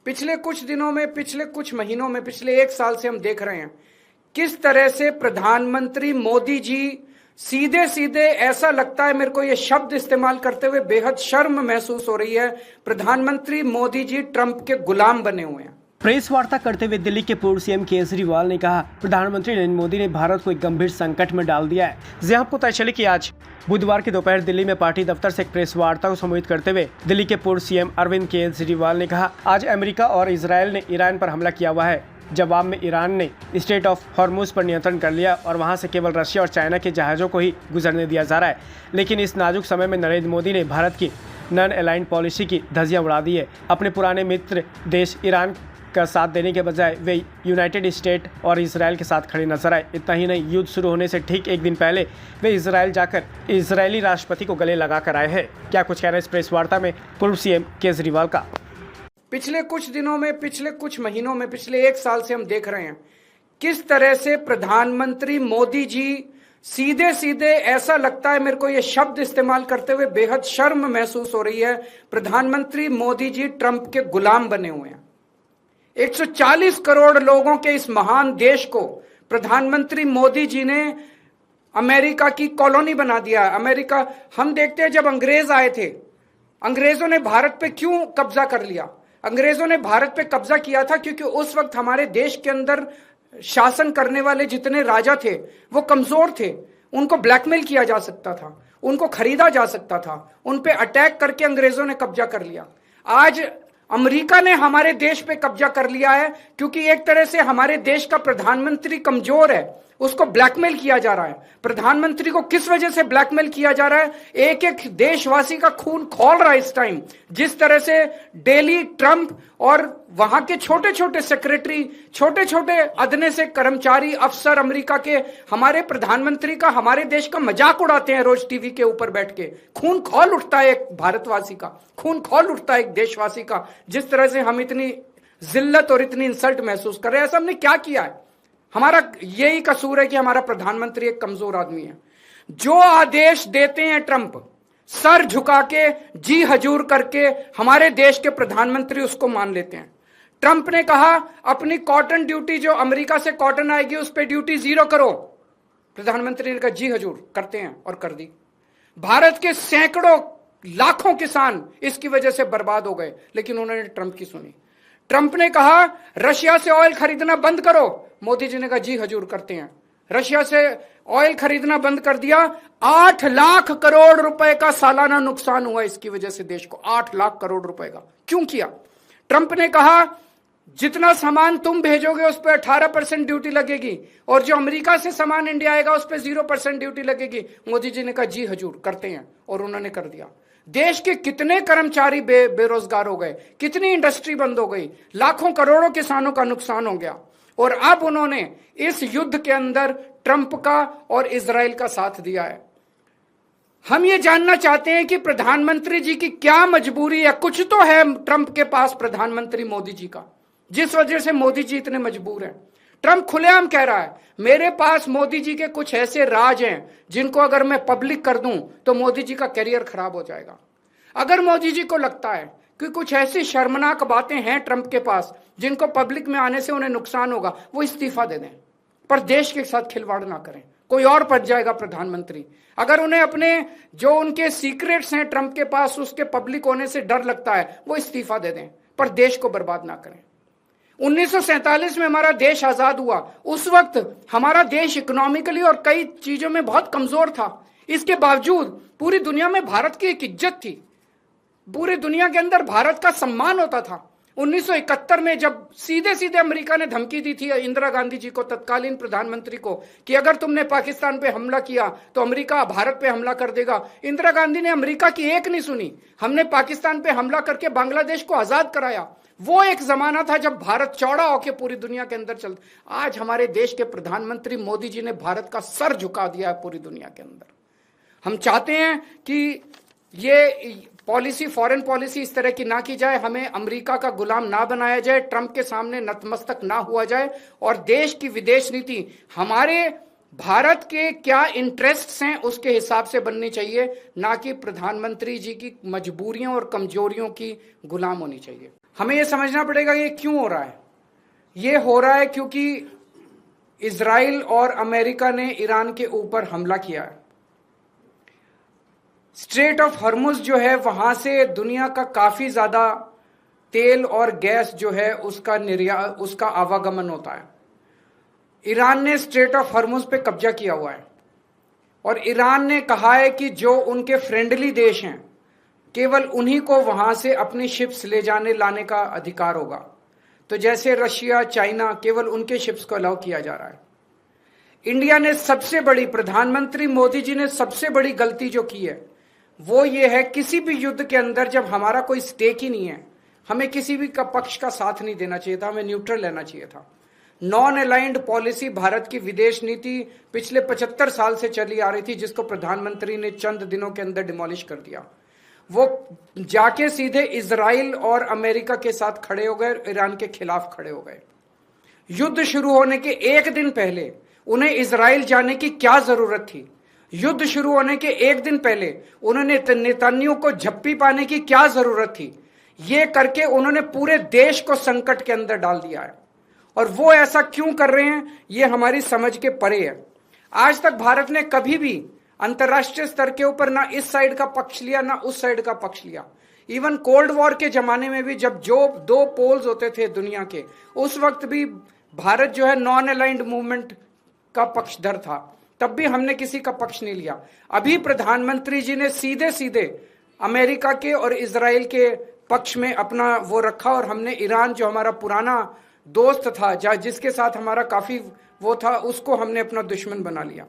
पिछले कुछ दिनों में, पिछले कुछ महीनों में, पिछले एक साल से हम देख रहे हैं किस तरह से प्रधानमंत्री मोदी जी सीधे सीधे, ऐसा लगता है मेरे को ये शब्द इस्तेमाल करते हुए बेहद शर्म महसूस हो रही है, प्रधानमंत्री मोदी जी ट्रंप के गुलाम बने हुए हैं। प्रेस वार्ता करते हुए दिल्ली के पूर्व सीएम केजरीवाल ने कहा, प्रधानमंत्री नरेंद्र मोदी ने भारत को एक गंभीर संकट में डाल दिया है। जहां आपको पता चले कि आज बुधवार की दोपहर दिल्ली में पार्टी दफ्तर से एक प्रेस वार्ता को संबोधित करते हुए दिल्ली के पूर्व सीएम अरविंद केजरीवाल ने कहा, आज अमेरिका और इजरायल ने ईरान पर हमला किया हुआ है। जवाब में ईरान ने स्ट्रेट ऑफ हॉर्मुज पर नियंत्रण कर लिया और वहां से केवल रशिया और चाइना के जहाजों को ही गुजरने दिया जा रहा है। लेकिन इस नाजुक समय में नरेंद्र मोदी ने भारत की नॉन अलाइंड पॉलिसी की धज्जियां उड़ा दी है। अपने पुराने मित्र देश ईरान का साथ देने के बजाय वे यूनाइटेड स्टेट और इसराइल के साथ खड़े नजर आए। इतना ही नहीं, युद्ध शुरू होने से ठीक एक दिन पहले वे इसराइल जाकर इजरायली राष्ट्रपति को गले लगा कर आए हैं। क्या कुछ कहना है इस प्रेस वार्ता में पूर्व सीएम केजरीवाल का। पिछले कुछ दिनों में, पिछले कुछ महीनों में, पिछले एक साल से हम देख रहे हैं किस तरह से प्रधानमंत्री मोदी जी सीधे सीधे, ऐसा लगता है मेरे को ये शब्द इस्तेमाल करते हुए बेहद शर्म महसूस हो रही है, प्रधानमंत्री मोदी जी ट्रंप के गुलाम बने हुए हैं। 140 करोड़ लोगों के इस महान देश को प्रधानमंत्री मोदी जी ने अमेरिका की कॉलोनी बना दिया। अमेरिका, हम देखते हैं जब अंग्रेज आए थे, अंग्रेजों ने भारत पे क्यों कब्जा कर लिया? अंग्रेजों ने भारत पे कब्जा किया था क्योंकि उस वक्त हमारे देश के अंदर शासन करने वाले जितने राजा थे वो कमजोर थे, उनको ब्लैकमेल किया जा सकता था, उनको खरीदा जा सकता था, उन पे अटैक करके अंग्रेजों ने कब्जा कर लिया। आज अमेरिका ने हमारे देश पे कब्जा कर लिया है क्योंकि एक तरह से हमारे देश का प्रधानमंत्री कमजोर है, उसको ब्लैकमेल किया जा रहा है। प्रधानमंत्री को किस वजह से ब्लैकमेल किया जा रहा है? एक एक देशवासी का खून खौल रहा है इस टाइम। जिस तरह से डेली ट्रंप और वहां के छोटे छोटे सेक्रेटरी, छोटे छोटे अदने से कर्मचारी, अफसर अमेरिका के हमारे प्रधानमंत्री का, हमारे देश का मजाक उड़ाते हैं रोज टीवी के ऊपर बैठ के। खून खौल उठता है एक भारतवासी का, खून खौल उठता है एक देशवासी का। जिस तरह से हम इतनी जिल्लत और इतनी इंसल्ट महसूस कर रहे हैं, ऐसा हमने क्या किया है? हमारा यही कसूर है कि हमारा प्रधानमंत्री एक कमजोर आदमी है। जो आदेश देते हैं ट्रंप, सर झुका के, जी हजूर करके हमारे देश के प्रधानमंत्री उसको मान लेते हैं। ट्रंप ने कहा अपनी कॉटन ड्यूटी, जो अमेरिका से कॉटन आएगी उस पर ड्यूटी 0 करो। प्रधानमंत्री ने कहा जी हजूर, करते हैं, और कर दी। भारत के सैकड़ों लाखों किसान इसकी वजह से बर्बाद हो गए, लेकिन उन्होंने ट्रंप की सुनी। ट्रंप ने कहा रशिया से ऑयल खरीदना बंद करो, मोदी जी ने कहा जी हजूर, करते हैं। रशिया से ऑयल खरीदना बंद कर दिया। 8 लाख करोड़ रुपए का सालाना नुकसान हुआ इसकी वजह से देश को। 8 लाख करोड़ रुपए का क्यों किया? ट्रंप ने कहा जितना सामान तुम भेजोगे उस पर 18% ड्यूटी लगेगी और जो अमेरिका से सामान इंडिया आएगा उस पर 0% ड्यूटी लगेगी। मोदी जी ने कहा जी हजूर, करते हैं, और उन्होंने कर दिया। देश के कितने कर्मचारी बेरोजगार हो गए, कितनी इंडस्ट्री बंद हो गई, लाखों करोड़ों किसानों का नुकसान हो गया। और अब उन्होंने इस युद्ध के अंदर ट्रंप का और इजराइल का साथ दिया है। हम ये जानना चाहते हैं कि प्रधानमंत्री जी की क्या मजबूरी है? कुछ तो है ट्रंप के पास प्रधानमंत्री मोदी जी का, जिस वजह से मोदी जी इतने मजबूर हैं। ट्रंप खुलेआम कह रहा है मेरे पास मोदी जी के कुछ ऐसे राज हैं जिनको अगर मैं पब्लिक कर दूं तो मोदी जी का करियर खराब हो जाएगा। अगर मोदी जी को लगता है कि कुछ ऐसी शर्मनाक बातें हैं ट्रंप के पास जिनको पब्लिक में आने से उन्हें नुकसान होगा, वो इस्तीफा दे दें, पर देश के साथ खिलवाड़ ना करें। कोई और बच जाएगा प्रधानमंत्री। अगर उन्हें अपने जो उनके सीक्रेट्स हैं ट्रंप के पास, उसके पब्लिक होने से डर लगता है, वो इस्तीफा दे दें, पर देश को बर्बाद ना करें। 1947 में हमारा देश आजाद हुआ, उस वक्त हमारा देश इकोनॉमिकली और कई चीजों में बहुत कमजोर था। इसके बावजूद पूरी दुनिया में भारत की एक इज्जत थी, पूरी दुनिया के अंदर भारत का सम्मान होता था। 1971 में जब सीधे सीधे अमेरिका ने धमकी दी थी इंदिरा गांधी जी को, तत्कालीन प्रधानमंत्री को, कि अगर तुमने पाकिस्तान पे हमला किया तो अमेरिका भारत पे हमला कर देगा, इंदिरा गांधी ने अमेरिका की एक नहीं सुनी। हमने पाकिस्तान पे हमला करके बांग्लादेश को आजाद कराया। वो एक जमाना था जब भारत चौड़ा होकर पूरी दुनिया के अंदर चल। आज हमारे देश के प्रधानमंत्री मोदी जी ने भारत का सर झुका दिया है पूरी दुनिया के अंदर। हम चाहते हैं कि ये पॉलिसी, फॉरेन पॉलिसी इस तरह की ना की जाए, हमें अमेरिका का गुलाम ना बनाया जाए, ट्रंप के सामने नतमस्तक ना हुआ जाए, और देश की विदेश नीति हमारे भारत के क्या इंटरेस्ट्स हैं उसके हिसाब से बननी चाहिए, ना कि प्रधानमंत्री जी की मजबूरियों और कमजोरियों की गुलाम होनी चाहिए। हमें यह समझना पड़ेगा ये क्यों हो रहा है। ये हो रहा है क्योंकि इजराइल और अमेरिका ने ईरान के ऊपर हमला किया है। स्ट्रेट ऑफ हॉर्मुज जो है वहां से दुनिया का काफी ज्यादा तेल और गैस जो है उसका आवागमन होता है। ईरान ने स्ट्रेट ऑफ हॉर्मुज पे कब्जा किया हुआ है और ईरान ने कहा है कि जो उनके फ्रेंडली देश हैं केवल उन्हीं को वहां से अपनी शिप्स ले जाने लाने का अधिकार होगा। तो जैसे रशिया, चाइना, केवल उनके शिप्स को अलाउ किया जा रहा है। इंडिया ने सबसे बड़ी, प्रधानमंत्री मोदी जी ने सबसे बड़ी गलती जो की है वो ये है, किसी भी युद्ध के अंदर जब हमारा कोई स्टेक ही नहीं है, हमें किसी भी का पक्ष का साथ नहीं देना चाहिए था, हमें न्यूट्रल रहना चाहिए था। नॉन अलाइंड पॉलिसी भारत की विदेश नीति पिछले 75 साल से चली आ रही थी, जिसको प्रधानमंत्री ने चंद दिनों के अंदर डिमोलिश कर दिया। वो जाके सीधे इजराइल और अमेरिका के साथ खड़े हो गए, ईरान के खिलाफ खड़े हो गए। युद्ध शुरू होने के एक दिन पहले उन्हें इजराइल जाने की क्या जरूरत थी? युद्ध शुरू होने के एक दिन पहले उन्होंने नेतन्याहू को झप्पी पाने की क्या जरूरत थी? ये करके उन्होंने पूरे देश को संकट के अंदर डाल दिया है। और वो ऐसा क्यों कर रहे हैं ये हमारी समझ के परे है। आज तक भारत ने कभी भी अंतर्राष्ट्रीय स्तर के ऊपर ना इस साइड का पक्ष लिया ना उस साइड का पक्ष लिया। इवन कोल्ड वॉर के जमाने में भी जब जो दो पोल्स होते थे दुनिया के, उस वक्त भी भारत जो है नॉन अलाइंड मूवमेंट का पक्षधर था, तब भी हमने किसी का पक्ष नहीं लिया। अभी प्रधानमंत्री जी ने सीधे सीधे अमेरिका के और इजराइल के पक्ष में अपना वो रखा और हमने ईरान जो हमारा पुराना दोस्त था, जिसके साथ हमारा काफी वो था, उसको हमने अपना दुश्मन बना लिया।